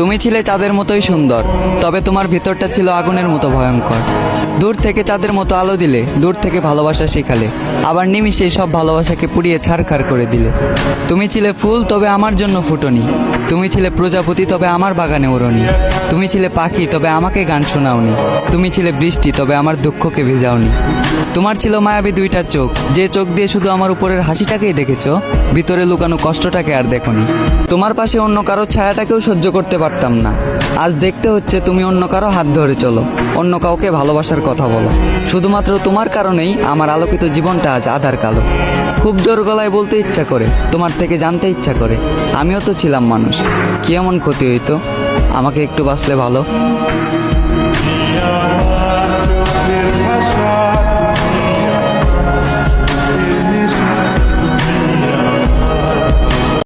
তুমি ছিলে চাঁদের মতোই সুন্দর, তবে তোমার ভিতরটা ছিল আগুনের মতো ভয়ঙ্কর। দূর থেকে চাঁদের মতো আলো দিলে, দূর থেকে ভালোবাসা শেখালে, আবার নিমিষেই সব ভালোবাসাকে পুড়িয়ে ছারখার করে দিলে। তুমি ছিলে ফুল, তবে আমার জন্য ফুটনি। তুমি ছিলে প্রজাপতি, তবে আমার বাগানে ওড়নি। তুমি ছিলে পাখি, তবে আমাকে গান শোনাওনি। তুমি ছিলে বৃষ্টি, তবে আমার দুঃখকে ভেজাওনি। তোমার ছিল মায়াবী দুইটা চোখ, যে চোখ দিয়ে শুধু আমার উপরের হাসিটাকেই দেখেছো, ভিতরে লুকানো কষ্টটাকে আর দেখোনি। তোমার পাশে অন্য কারো ছায়াটাকেও সহ্য করতে পারতাম না। আজ দেখতে হচ্ছে তুমি অন্য কারো হাত ধরে চলো, অন্য কাউকে ভালোবাসার কথা বলো। শুধুমাত্র তোমার কারণেই আমার আলোকিত জীবনটা আজ আধার কালো। খুব জোর গলায় বলতে ইচ্ছা করে, তোমার থেকে জানতে ইচ্ছা করে, আমিও তো ছিলাম মানুষ। কি এমন ক্ষতি হইতো আমাকে একটু বাঁচলে ভালো।